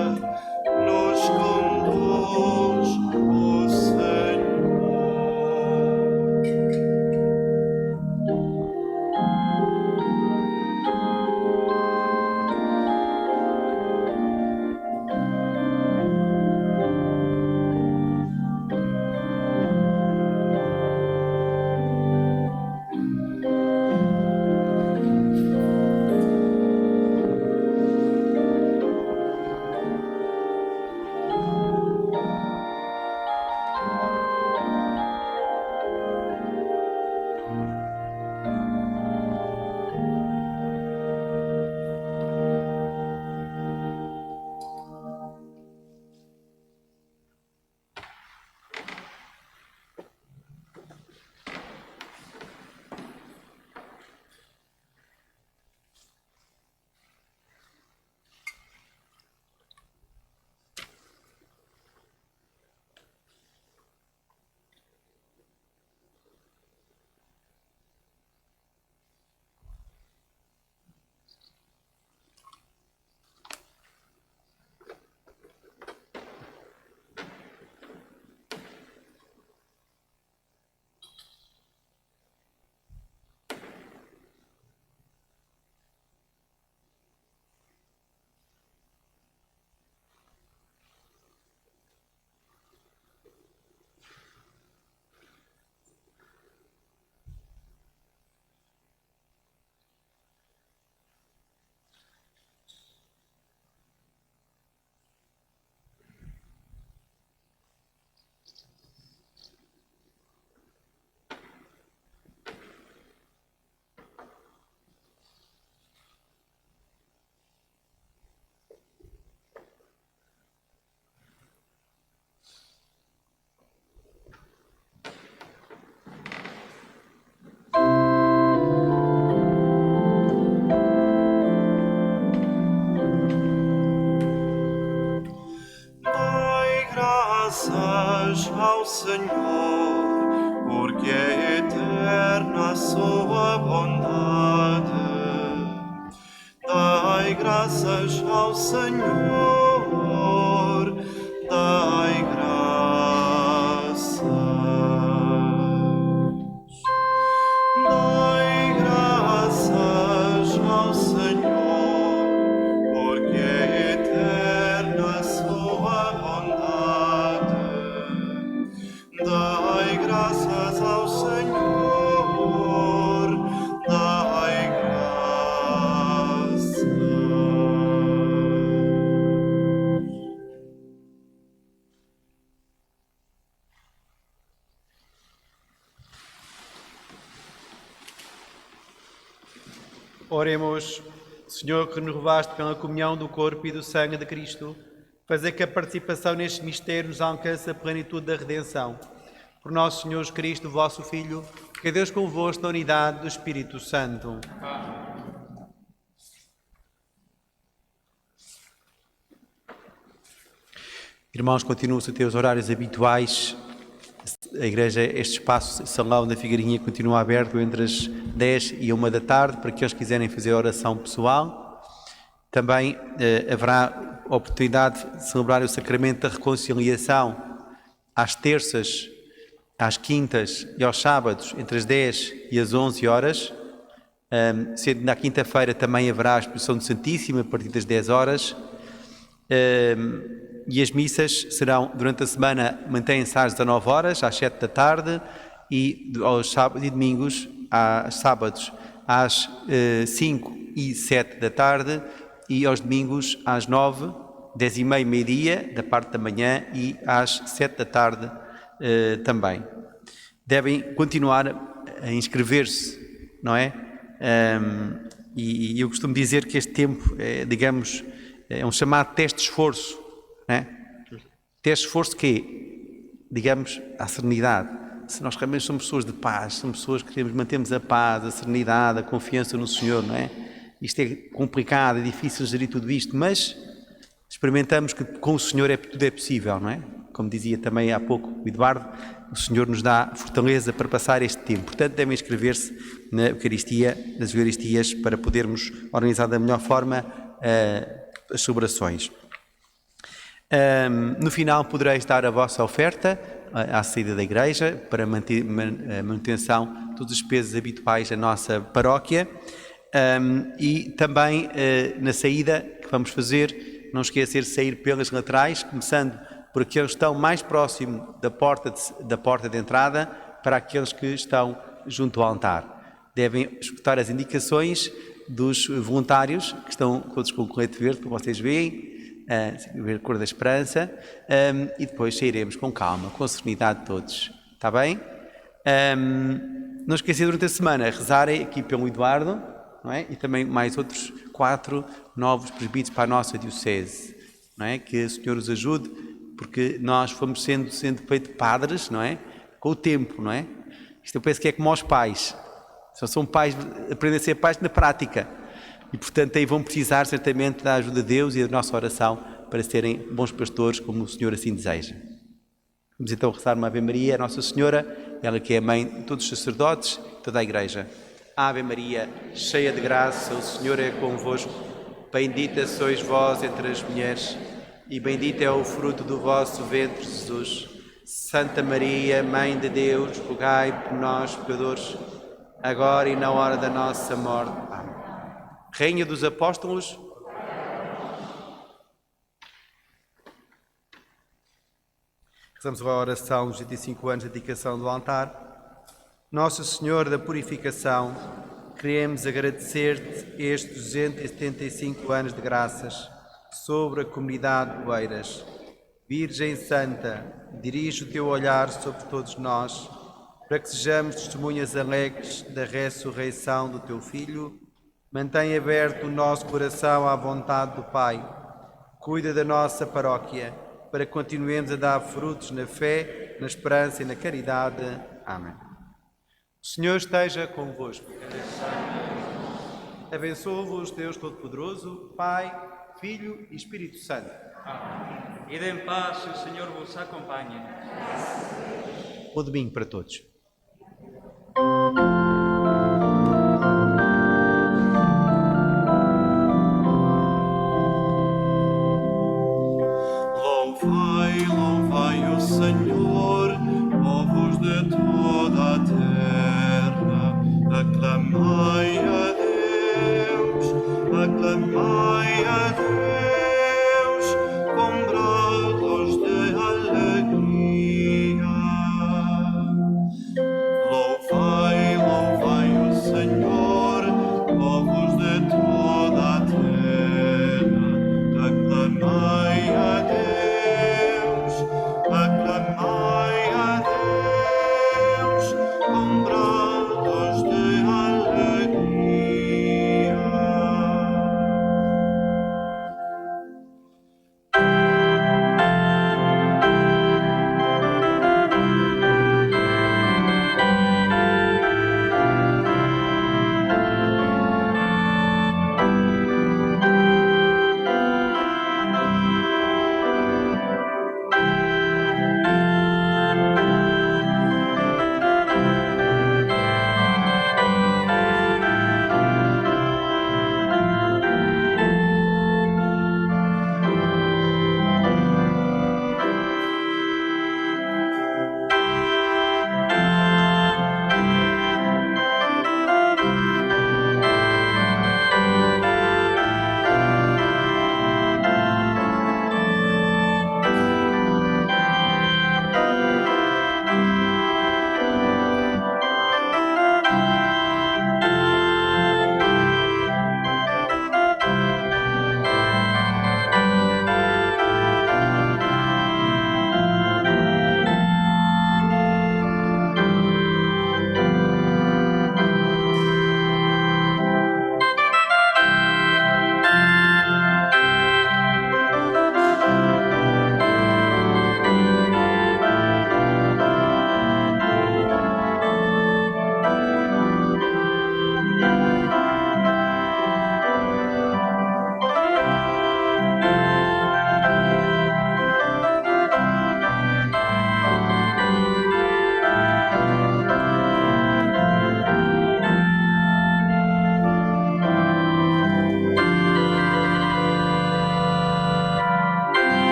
Senhor, porque é eterna a sua bondade. Dai graças ao Senhor, dai graças. Dai graças ao Senhor, porque é eterna a sua bondade. Dai graças ao Senhor, dai graças. Oremos. Senhor, que nos renovaste pela comunhão do corpo e do sangue de Cristo, fazer que a participação neste mistério nos alcance a plenitude da redenção. Por nosso Senhor Jesus Cristo, vosso Filho, que é Deus convosco na unidade do Espírito Santo. Irmãos, continuam-se a ter os horários habituais. A igreja, este espaço, salão da Figueirinha, continua aberto entre as 10 e 1 da tarde, para aqueles que quiserem fazer oração pessoal. Também haverá oportunidade de celebrar o sacramento da reconciliação às terças, às quintas e aos sábados, entre as 10 e as 11 horas. Sendo na quinta-feira também haverá a exposição do Santíssimo a partir das 10 horas. E as missas serão, durante a semana, mantêm-se às 19 horas, às 7 da tarde, e aos sábados e domingos, aos sábados, às 5 e 7 da tarde, e aos domingos, às 9, 10h30, meio-dia, da parte da manhã, e às 7 da tarde também. Devem continuar a inscrever-se, não é? E eu costumo dizer que este tempo, digamos, é um chamado teste de esforço. Né? Teste de esforço que, digamos, a serenidade. Se nós realmente somos pessoas de paz, somos pessoas que queremos mantermos a paz, a serenidade, a confiança no Senhor, não é? Isto é complicado, é difícil gerir tudo isto, mas experimentamos que com o Senhor tudo é possível, não é? Como dizia também há pouco o Eduardo, o Senhor nos dá fortaleza para passar este tempo. Portanto, devem inscrever-se na Eucaristia, nas Eucaristias, para podermos organizar da melhor forma as celebrações. No final podereis dar a vossa oferta à saída da igreja para a manutenção de todas as despesas habituais da nossa paróquia, e também na saída que vamos fazer, não esquecer de sair pelas laterais, começando por aqueles que estão mais próximo da porta de entrada, para aqueles que estão junto ao altar. Devem escutar as indicações dos voluntários, que estão todos com o colete verde, como vocês veem, ver a cor da esperança, e depois sairemos com calma, com serenidade todos. Está bem? Não esquecer durante a semana rezarem aqui pelo Eduardo, não é? E também mais outros 4 novos presbíteros para a nossa diocese, não é? Que o Senhor os ajude, porque nós fomos sendo feito padres, não é? Com o tempo, não é? Isto eu penso que é como aos pais. Só são pais, aprendem a ser pais na prática. E, portanto, aí vão precisar certamente da ajuda de Deus e da nossa oração para serem bons pastores, como o Senhor assim deseja. Vamos então rezar uma Ave Maria, a Nossa Senhora, ela que é a mãe de todos os sacerdotes, toda a Igreja. Ave Maria, cheia de graça, o Senhor é convosco. Bendita sois vós entre as mulheres, e bendito é o fruto do vosso ventre, Jesus. Santa Maria, Mãe de Deus, rogai por nós, pecadores, agora e na hora da nossa morte. Amém. Rainha dos Apóstolos, rezamos agora a oração dos 85 anos de dedicação do altar. Nosso Senhor da Purificação, queremos agradecer-te estes 275 anos de graças sobre a comunidade de Oeiras. Virgem Santa, dirige o teu olhar sobre todos nós, para que sejamos testemunhas alegres da ressurreição do teu Filho. Mantém aberto o nosso coração à vontade do Pai. Cuida da nossa paróquia, para que continuemos a dar frutos na fé, na esperança e na caridade. Amém. O Senhor esteja convosco. Abençoe-vos Deus Todo-Poderoso, Pai, Filho e Espírito Santo. Amém. Ide em paz, o Senhor vos acompanhe. Bom domingo para todos. Louvai, louvai o Senhor, povos de toda a terra. Aclamai a Deus, aclamai a Deus, com brados de alegria.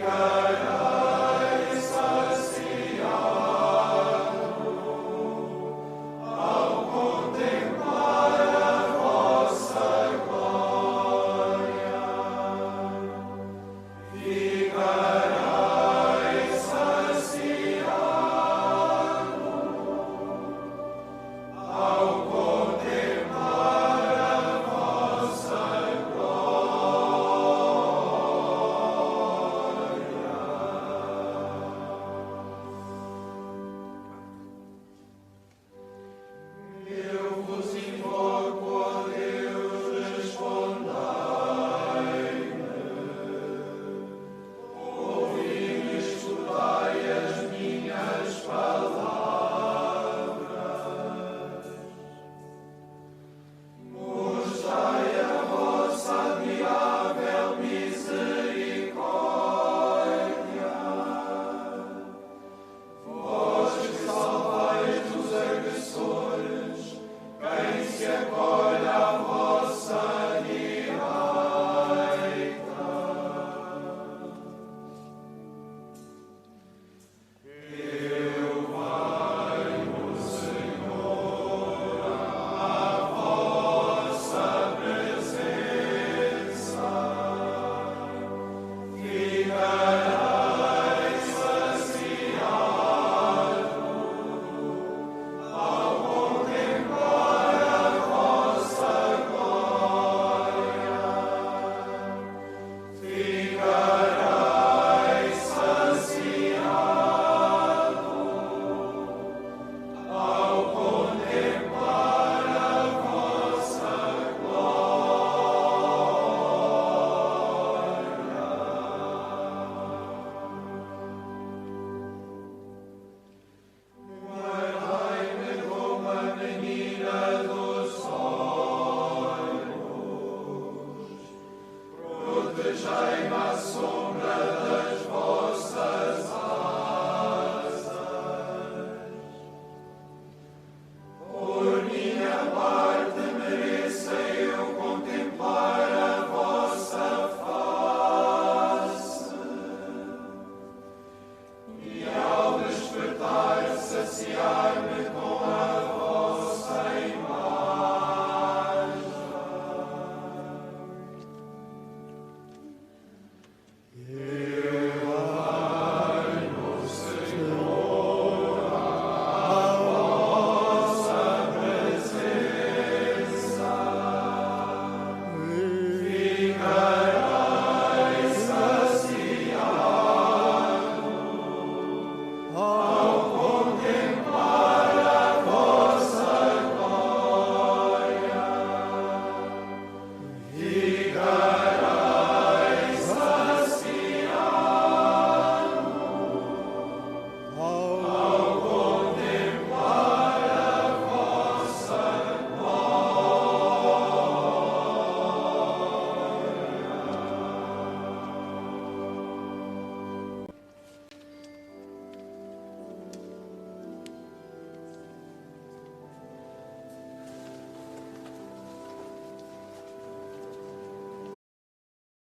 glorificai.